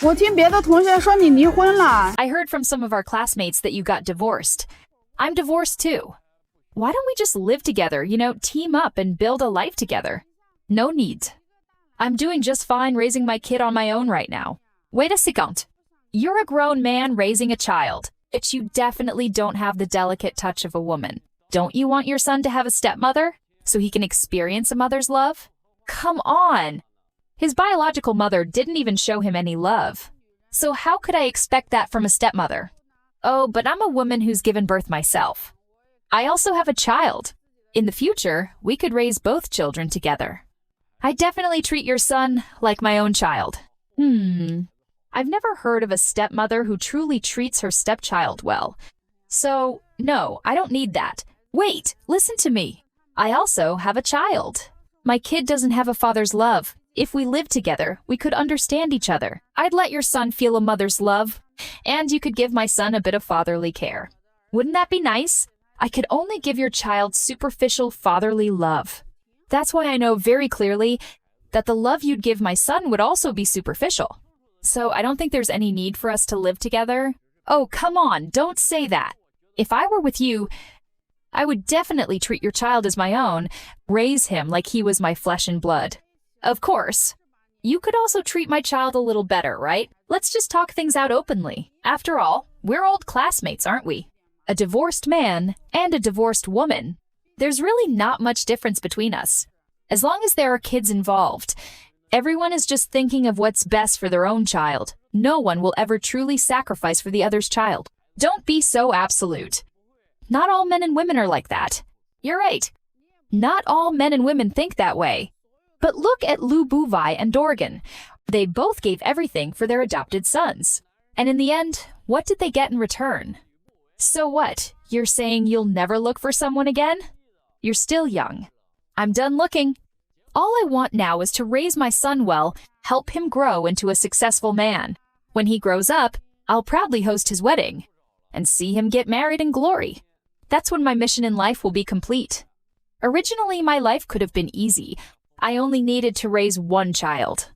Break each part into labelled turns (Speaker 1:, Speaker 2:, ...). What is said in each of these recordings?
Speaker 1: 我听别的同学说你离婚了。
Speaker 2: I heard from some of our classmates that you got divorced. I'm divorced too. Why don't we just live together, team up and build a life together? No need. I'm doing just fine raising my kid on my own right now. Wait a second. You're a grown man raising a child, but you definitely don't have the delicate touch of a woman. Don't you want your son to have a stepmother so he can experience a mother's love? Come on. His biological mother didn't even show him any love. So how could I expect that from a stepmother? Oh, but I'm a woman who's given birth myself. I also have a child. In the future, we could raise both children together. I definitely treat your son like my own child. I've never heard of a stepmother who truly treats her stepchild well. So, no, I don't need that. Wait, listen to me. I also have a child. My kid doesn't have a father's love. If we lived together, we could understand each other. I'd let your son feel a mother's love, and you could give my son a bit of fatherly care. Wouldn't that be nice? I could only give your child superficial fatherly love. That's why I know very clearly that the love you'd give my son would also be superficial. So I don't think there's any need for us to live together. Oh, come on, don't say that. If I were with you, I would definitely treat your child as my own, raise him like he was my flesh and blood. Of course. You could also treat my child a little better, right? Let's just talk things out openly. After all, we're old classmates, aren't we? A divorced man and a divorced woman. There's really not much difference between us. As long as there are kids involved, everyone is just thinking of what's best for their own child. No one will ever truly sacrifice for the other's child. Don't be so absolute. Not all men and women are like that. You're right. Not all men and women think that way. But look at Lou Bouvai and Dorgan. They both gave everything for their adopted sons. And in the end, what did they get in return? So what? You're saying you'll never look for someone again? You're still young. I'm done looking. All I want now is to raise my son well, help him grow into a successful man. When he grows up, I'll proudly host his wedding and see him get married in glory. That's when my mission in life will be complete. Originally, my life could have been easy. I only needed to raise one child.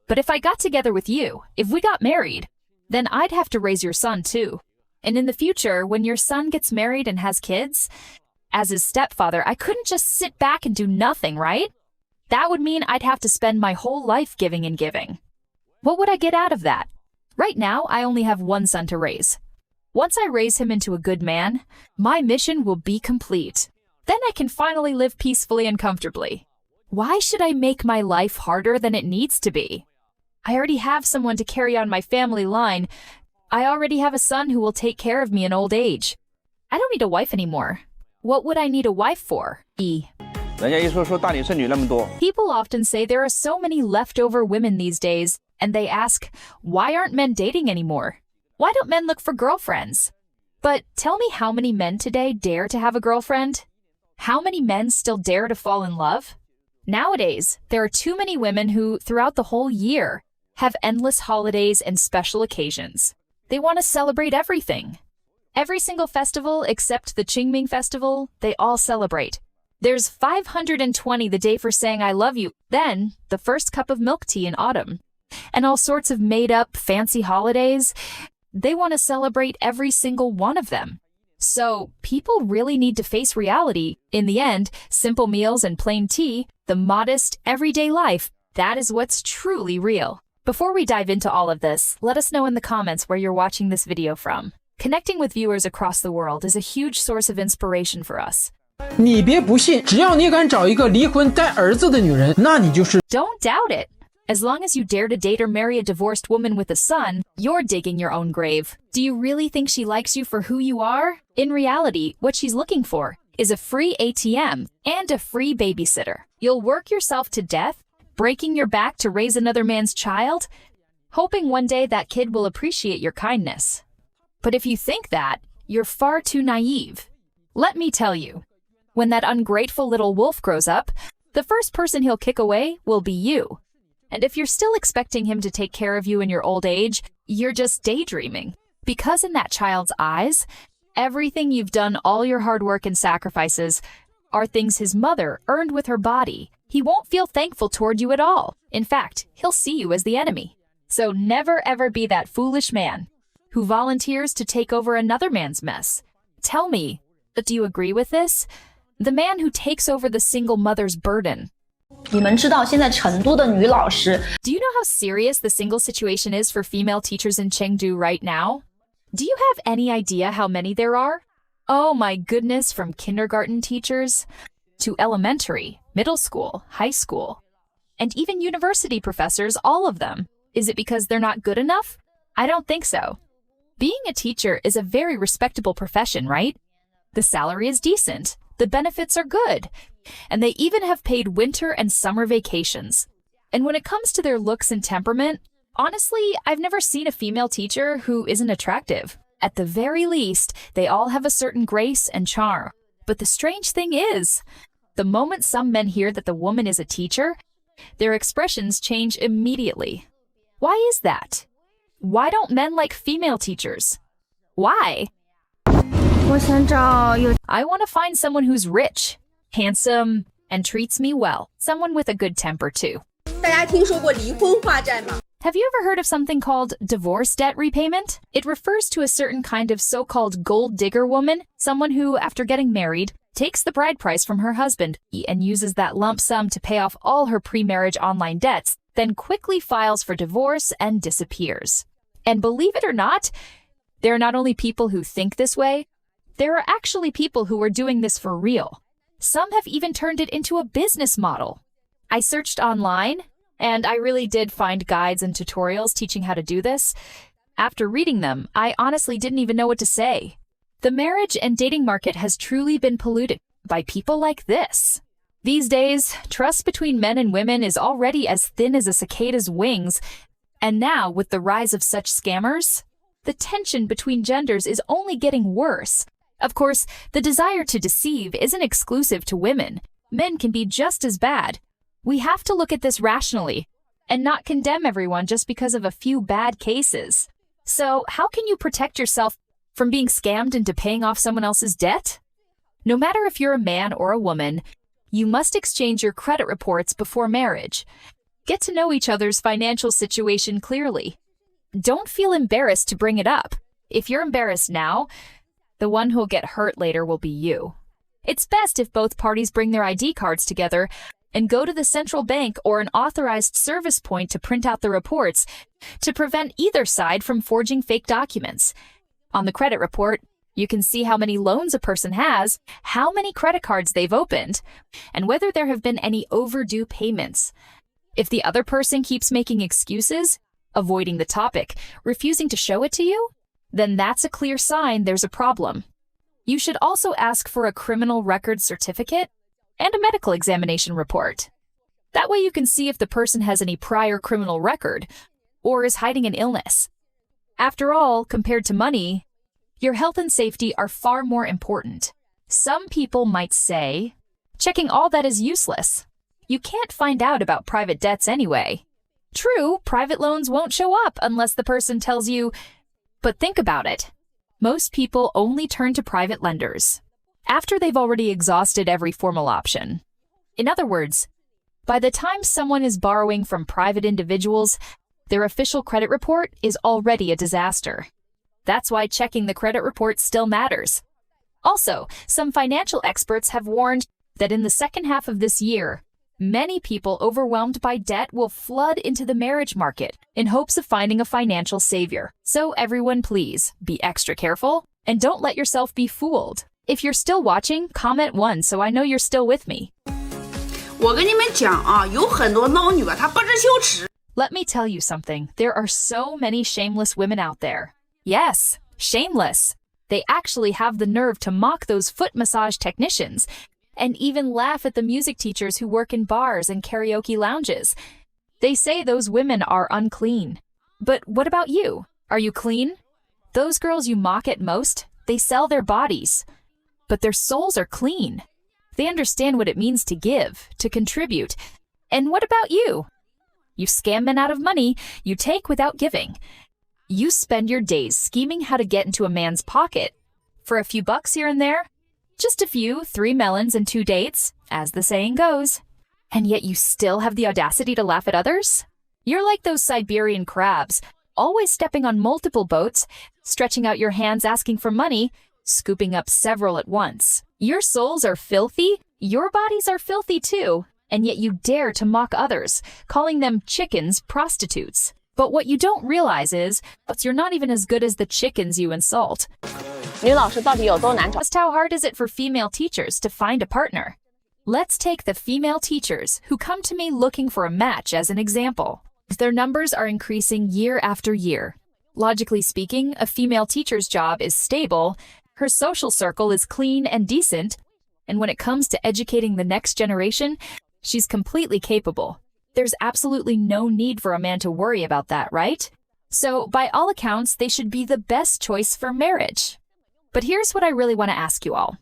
Speaker 2: But if I got together with you, if we got married, then I'd have to raise your son too. And in the future, when your son gets married and has kids, as his stepfather, I couldn't just sit back and do nothing, right? That would mean I'd have to spend my whole life giving and giving. What would I get out of that? Right now, I only have one son to raise. Once I raise him into a good man, my mission will be complete. Then I can finally live peacefully and comfortably. Why should I make my life harder than it needs to be? I already have someone to carry on my family line. I already have a son who will take care of me in old age. I don't need a wife anymore. What would I need a wife for?
Speaker 3: 人家一说大女生女那么多。
Speaker 2: People often say there are so many leftover women these days, and they ask, why aren't men dating anymore? Why don't men look for girlfriends? But tell me how many men today dare to have a girlfriend? How many men still dare to fall in love? Nowadays, there are too many women who, throughout the whole year, have endless holidays and special occasions. They want to celebrate everything. Every single festival except the Qingming festival, they all celebrate. There's 520 the day for saying I love you, then the first cup of milk tea in autumn, and all sorts of made-up fancy holidays. They want to celebrate every single one of them. So people really need to face reality. In the end, simple meals and plain tea, the modest, everyday life, that is what's truly real. Before we dive into all of this, let us know in the comments where you're watching this video from. Connecting with viewers across the world is a huge source of inspiration for us.
Speaker 4: 你别不信，只要你敢找一个离婚带儿子的女人，那你就是
Speaker 2: Don't doubt it. As long as you dare to date or marry a divorced woman with a son, you're digging your own grave. Do you really think she likes you for who you are? In reality, what she's looking for is a free ATM and a free babysitter. You'll work yourself to death, breaking your back to raise another man's child, hoping one day that kid will appreciate your kindness. But if you think that, you're far too naive. Let me tell you, when that ungrateful little wolf grows up, the first person he'll kick away will be you. And if you're still expecting him to take care of you in your old age, you're just daydreaming. Because in that child's eyes, everything you've done, all your hard work and sacrifices, are things his mother earned with her body. He won't feel thankful toward you at all. In fact, he'll see you as the enemy. So never ever be that foolish man who volunteers to take over another man's mess. Tell me, do you agree with this? The man who takes over the single mother's burden.
Speaker 5: 你们知道现在成都的女老师
Speaker 2: Do you know how serious the single situation is for female teachers in Chengdu right now? Do you have any idea how many there are? Oh my goodness, from kindergarten teachers to elementary, middle school, high school, and even university professors, all of them. Is it because they're not good enough? I don't think so. Being a teacher is a very respectable profession, right? The salary is decent, the benefits are good, and they even have paid winter and summer vacations. And when it comes to their looks and temperament, honestly, I've never seen a female teacher who isn't attractive. At the very least, they all have a certain grace and charm. But the strange thing is, the moment some men hear that the woman is a teacher, their expressions change immediately. Why is that? Why don't men like female teachers? Why? I want to find someone who's rich, handsome, and treats me well. Someone with a good temper, too.
Speaker 6: 大家听说过离婚化债吗？
Speaker 2: Have you ever heard of something called divorce debt repayment? It refers to a certain kind of so-called gold digger woman, someone who, after getting married, takes the bride price from her husband and uses that lump sum to pay off all her pre-marriage online debts, then quickly files for divorce and disappears. And believe it or not, there are not only people who think this way, there are actually people who are doing this for real. Some have even turned it into a business model. I searched online, and I really did find guides and tutorials teaching how to do this. After reading them, I honestly didn't even know what to say. The marriage and dating market has truly been polluted by people like this. These days, trust between men and women is already as thin as a cicada's wings, and now, with the rise of such scammers, the tension between genders is only getting worse. Of course, the desire to deceive isn't exclusive to women. Men can be just as bad. We have to look at this rationally and not condemn everyone just because of a few bad cases. So, how can you protect yourself from being scammed into paying off someone else's debt? No matter if you're a man or a woman, you must exchange your credit reports before marriage. Get to know each other's financial situation clearly. Don't feel embarrassed to bring it up. If you're embarrassed now, the one who'll get hurt later will be you. It's best if both parties bring their ID cards together and go to the central bank or an authorized service point to print out the reports to prevent either side from forging fake documents. On the credit report, you can see how many loans a person has, how many credit cards they've opened, and whether there have been any overdue payments. If the other person keeps making excuses, avoiding the topic, refusing to show it to you, then that's a clear sign there's a problem. You should also ask for a criminal record certificate and a medical examination report. That way you can see if the person has any prior criminal record or is hiding an illness. After all, compared to money, your health and safety are far more important. Some people might say, checking all that is useless. You can't find out about private debts anyway. True, private loans won't show up unless the person tells you, but think about it. Most people only turn to private lenders after they've already exhausted every formal option. In other words, by the time someone is borrowing from private individuals, their official credit report is already a disaster. That's why checking the credit report still matters. Also, some financial experts have warned that in the second half of this year, many people overwhelmed by debt will flood into the marriage market in hopes of finding a financial savior. So everyone, please be extra careful and don't let yourself be fooled. If you're still watching, comment 1 so I know you're still with me.
Speaker 6: 我跟你们讲啊，有很多孬女啊，她不知羞耻。
Speaker 2: Let me tell you something. There are so many shameless women out there. Yes, shameless. They actually have the nerve to mock those foot massage technicians and even laugh at the music teachers who work in bars and karaoke lounges. They say those women are unclean. But what about you? Are you clean? Those girls you mock at most, they sell their bodies, but their souls are clean. They understand what it means to give, to contribute. And what about you? You scam men out of money, you take without giving. You spend your days scheming how to get into a man's pocket. For a few bucks here and there, just a few, 3 melons and 2 dates, as the saying goes. And yet you still have the audacity to laugh at others? You're like those Siberian crabs, always stepping on multiple boats, stretching out your hands asking for money, scooping up several at once. Your souls are filthy, your bodies are filthy too, and yet you dare to mock others, calling them chickens, prostitutes. But what you don't realize is, you're not even as good as the chickens you insult.
Speaker 7: 女老师到底有多难找？
Speaker 2: Just how hard is it for female teachers to find a partner? Let's take the female teachers who come to me looking for a match as an example. Their numbers are increasing year after year. Logically speaking, a female teacher's job is stable, her social circle is clean and decent, and when it comes to educating the next generation, she's completely capable. There's absolutely no need for a man to worry about that, right? So, by all accounts, they should be the best choice for marriage. But here's what I really want to ask you all.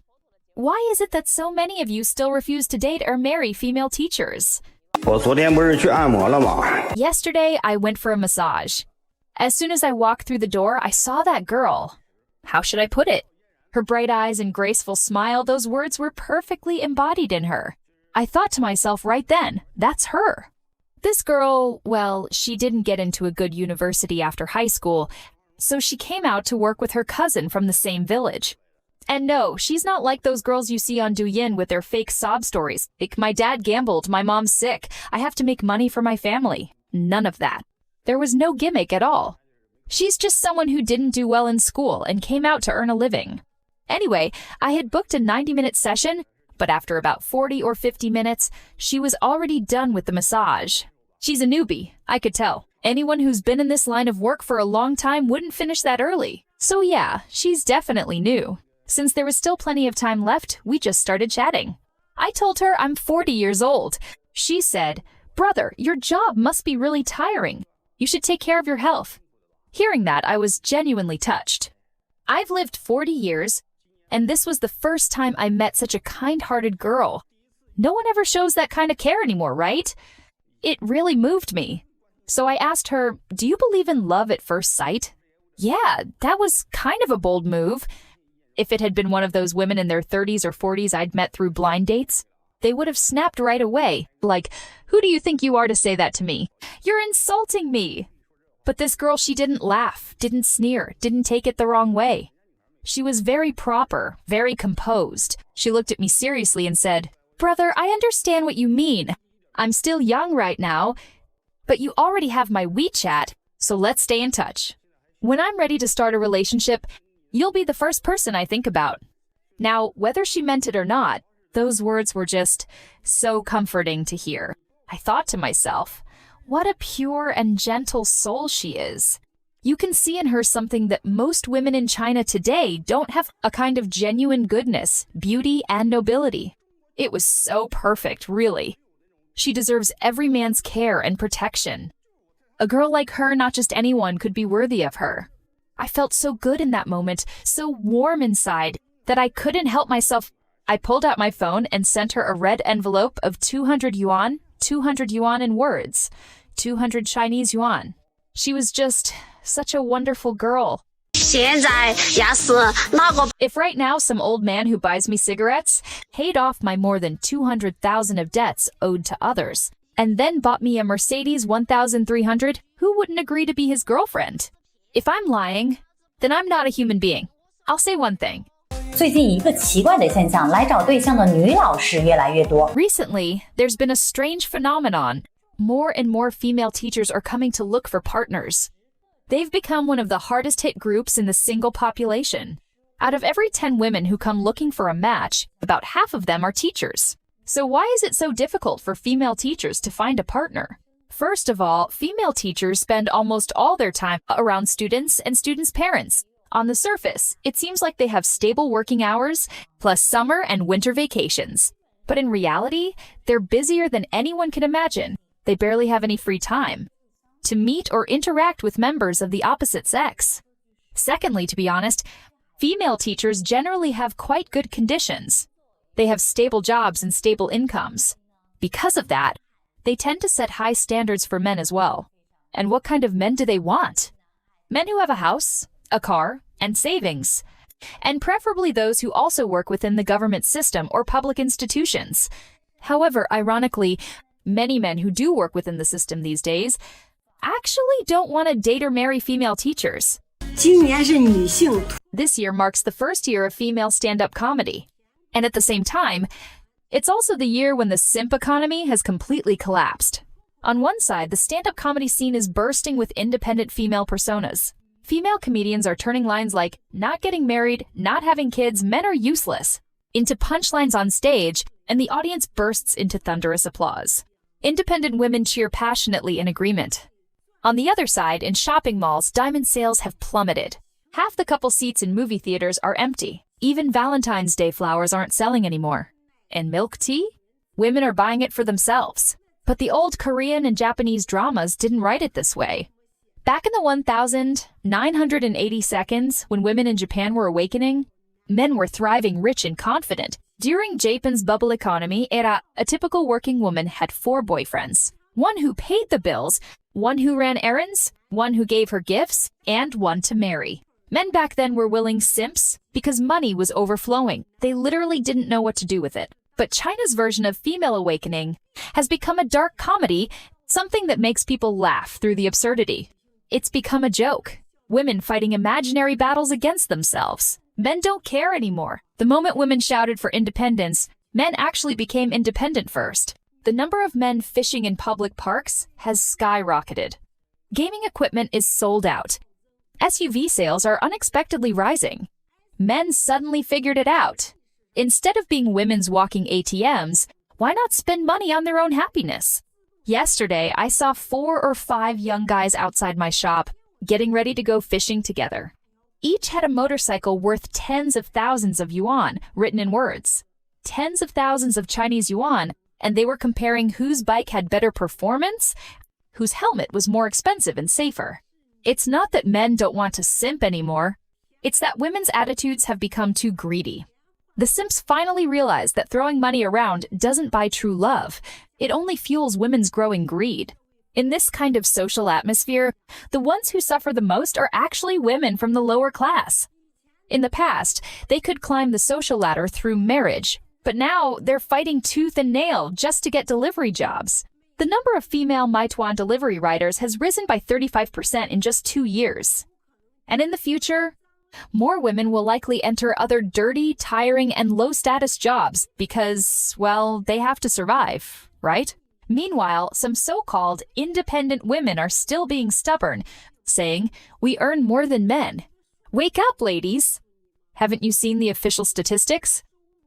Speaker 2: Why is it that so many of you still refuse to date or marry female teachers?
Speaker 8: 我昨天不是去按摩了吗？
Speaker 2: Yesterday, I went for a massage. As soon as I walked through the door, I saw that girl. How should I put it? Her bright eyes and graceful smile, those words were perfectly embodied in her. I thought to myself right then, that's her. This girl, well, she didn't get into a good university after high school, so she came out to work with her cousin from the same village. And no, she's not like those girls you see on Douyin with their fake sob stories. Like, my dad gambled, my mom's sick, I have to make money for my family. None of that. There was no gimmick at all. She's just someone who didn't do well in school and came out to earn a living. Anyway, I had booked a 90-minute session, but after about 40 or 50 minutes, she was already done with the massage. She's a newbie, I could tell. Anyone who's been in this line of work for a long time wouldn't finish that early. So yeah, she's definitely new. Since there was still plenty of time left, we just started chatting. I told her I'm 40 years old. She said, "Brother, your job must be really tiring. You should take care of your health." Hearing that, I was genuinely touched. I've lived 40 years, and this was the first time I met such a kind-hearted girl. No one ever shows that kind of care anymore, right? It really moved me. So I asked her, "Do you believe in love at first sight?" Yeah, that was kind of a bold move. If it had been one of those women in their 30s or 40s I'd met through blind dates, they would have snapped right away. Like, "Who do you think you are to say that to me? You're insulting me." But this girl, she didn't laugh, didn't sneer, didn't take it the wrong way. She was very proper, very composed. She looked at me seriously and said, "Brother, I understand what you mean. I'm still young right now, but you already have my WeChat, so let's stay in touch. When I'm ready to start a relationship, you'll be the first person I think about." Now, whether she meant it or not, those words were just so comforting to hear. I thought to myself, what a pure and gentle soul she is. You can see in her something that most women in China today don't have, a kind of genuine goodness, beauty, and nobility. It was so perfect, really. She deserves every man's care and protection. A girl like her, not just anyone, could be worthy of her. I felt so good in that moment, so warm inside, that I couldn't help myself. I pulled out my phone and sent her a red envelope of 200 yuan in words, 200 Chinese yuan. She was just such a wonderful girl. If right now some old man who buys me cigarettes paid off my more than 200,000 of debts owed to others, and then bought me a Mercedes 1300, who wouldn't agree to be his girlfriend? If I'm lying, then I'm not a human being. I'll say one thing.
Speaker 5: 最近一个奇怪的现象，来找对象的女老师越来越多。
Speaker 2: Recently, there's been a strange phenomenon. More and more female teachers are coming to look for partners. They've become one of the hardest hit groups in the single population. Out of every 10 women who come looking for a match, about half of them are teachers. So why is it so difficult for female teachers to find a partner? First of all, female teachers spend almost all their time around students and students' parents. On the surface, it seems like they have stable working hours, plus summer and winter vacations. But in reality, they're busier than anyone can imagine. They barely have any free time to meet or interact with members of the opposite sex. Secondly, to be honest, female teachers generally have quite good conditions. They have stable jobs and stable incomes. Because of that, they tend to set high standards for men as well. And what kind of men do they want? Men who have a house, a car, and savings. And preferably those who also work within the government system or public institutions. However, ironically, many men who do work within the system these days actually don't want to date or marry female teachers.
Speaker 9: 今年是女性
Speaker 2: This year marks the first year of female stand-up comedy. And at the same time, it's also the year when the simp economy has completely collapsed. On one side, the stand-up comedy scene is bursting with independent female personas. Female comedians are turning lines like, not getting married, not having kids, men are useless, into punchlines on stage, and the audience bursts into thunderous applause. Independent women cheer passionately in agreement. On the other side, in shopping malls, diamond sales have plummeted. Half the couple seats in movie theaters are empty. Even Valentine's Day flowers aren't selling anymore. And milk tea? Women are buying it for themselves. But the old Korean and Japanese dramas didn't write it this way. Back in the 1980 seconds, when women in Japan were awakening, men were thriving, rich, and confident. During Japan's bubble economy era, a typical working woman had 4 boyfriends. One who paid the bills, one who ran errands, one who gave her gifts, and one to marry. Men back then were willing simps because money was overflowing. They literally didn't know what to do with it. But China's version of female awakening has become a dark comedy, something that makes people laugh through the absurdity. It's become a joke. Women fighting imaginary battles against themselves. Men don't care anymore. The moment women shouted for independence, men actually became independent first. The number of men fishing in public parks has skyrocketed. Gaming equipment is sold out. SUV sales are unexpectedly rising. Men suddenly figured it out. Instead of being women's walking ATMs, why not spend money on their own happiness? Yesterday, I saw 4 or 5 young guys outside my shop getting ready to go fishing together. Each had a motorcycle worth tens of thousands of yuan written in words. Tens of thousands of Chinese yuan, and they were comparing whose bike had better performance, whose helmet was more expensive and safer. It's not that men don't want to simp anymore. It's that women's attitudes have become too greedy. The simps finally realize that throwing money around doesn't buy true love. It only fuels women's growing greed. In this kind of social atmosphere, the ones who suffer the most are actually women from the lower class. In the past, they could climb the social ladder through marriage, but now they're fighting tooth and nail just to get delivery jobs. The number of female Meituan delivery riders has risen by 35% in just 2 years. And in the future, more women will likely enter other dirty, tiring, and low-status jobs because, well, they have to survive, right? Meanwhile, some so-called independent women are still being stubborn, saying, "We earn more than men." Wake up, ladies! Haven't you seen the official statistics?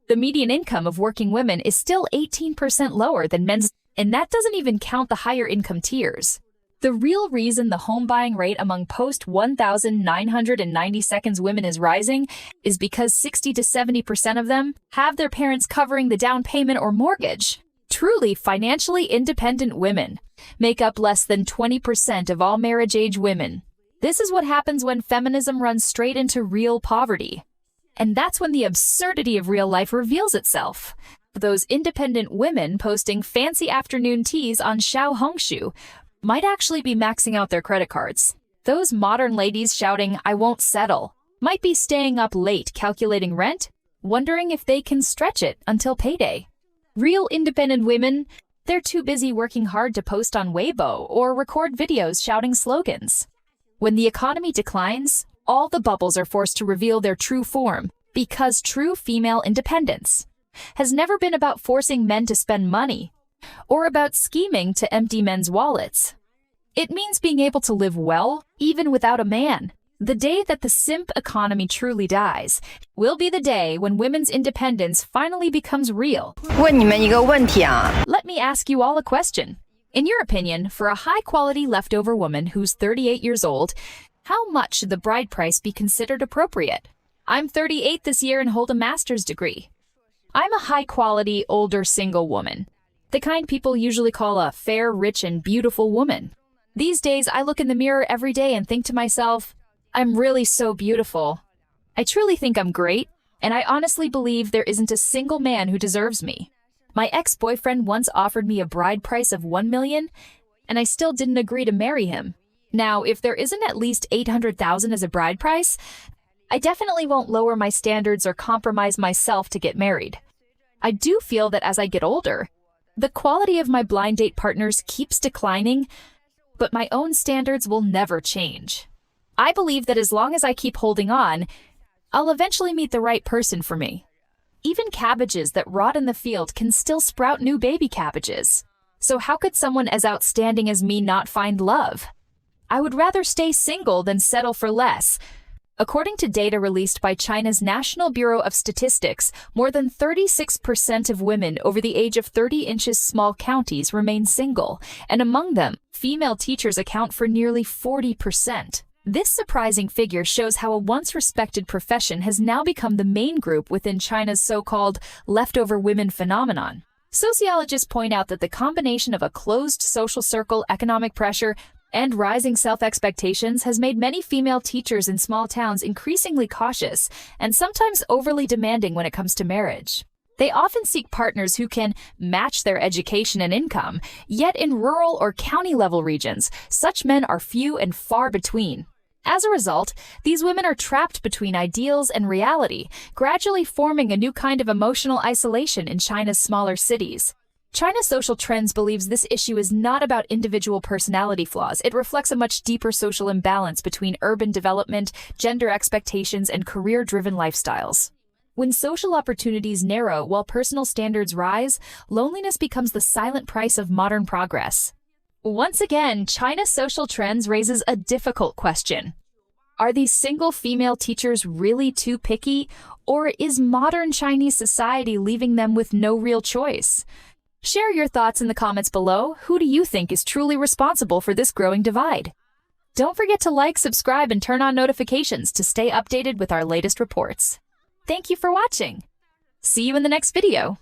Speaker 2: The median income of working women is still 18% lower than men's, and that doesn't even count the higher income tiers. The real reason the home buying rate among post-1990 seconds women is rising is because 60 to 70% of them have their parents covering the down payment or mortgage. Truly financially independent women make up less than 20% of all marriage-age women. This is what happens when feminism runs straight into real poverty. And that's when the absurdity of real life reveals itself. Those independent women posting fancy afternoon teas on Xiaohongshu might actually be maxing out their credit cards. Those modern ladies shouting, "I won't settle," might be staying up late calculating rent, wondering if they can stretch it until payday. Real independent women, they're too busy working hard to post on Weibo or record videos shouting slogans. When the economy declines, all the bubbles are forced to reveal their true form, because true female independence has never been about forcing men to spend money or about scheming to empty men's wallets. It means being able to live well, even without a man. The day that the simp economy truly dies will be the day when women's independence finally becomes real.
Speaker 10: 问你们一个问题啊。
Speaker 2: Let me ask you all a question. In your opinion, for a high-quality leftover woman who's 38 years old, how much should the bride price be considered appropriate? I'm 38 this year and hold a master's degree. I'm a high-quality, older single woman, the kind people usually call a fair, rich, and beautiful woman. These days, I look in the mirror every day and think to myself, I'm really so beautiful. I truly think I'm great, and I honestly believe there isn't a single man who deserves me. My ex-boyfriend once offered me a bride price of $1 million, and I still didn't agree to marry him. Now, if there isn't at least $800,000 as a bride price, I definitely won't lower my standards or compromise myself to get married. I do feel that as I get older, the quality of my blind date partners keeps declining, but my own standards will never change. I believe that as long as I keep holding on, I'll eventually meet the right person for me. Even cabbages that rot in the field can still sprout new baby cabbages. So how could someone as outstanding as me not find love? I would rather stay single than settle for less. According to data released by China's National Bureau of Statistics, more than 36% of women over the age of 30 inches small counties remain single, and among them, female teachers account for nearly 40%. This surprising figure shows how a once respected profession has now become the main group within China's so-called leftover women phenomenon. Sociologists point out that the combination of a closed social circle, economic pressure, and rising self-expectations has made many female teachers in small towns increasingly cautious and sometimes overly demanding when it comes to marriage. They often seek partners who can match their education and income, yet in rural or county-level regions, such men are few and far between. As a result, these women are trapped between ideals and reality, gradually forming a new kind of emotional isolation in China's smaller cities. China Social Trends believes this issue is not about individual personality flaws. It reflects a much deeper social imbalance between urban development, gender expectations, and career-driven lifestyles. When social opportunities narrow while personal standards rise, loneliness becomes the silent price of modern progress. Once again, China Social Trends raises a difficult question. Are these single female teachers really too picky, or is modern Chinese society leaving them with no real choice? Share your thoughts in the comments below. Who do you think is truly responsible for this growing divide? Don't forget to like, subscribe, and turn on notifications to stay updated with our latest reports. Thank you for watching. See you in the next video.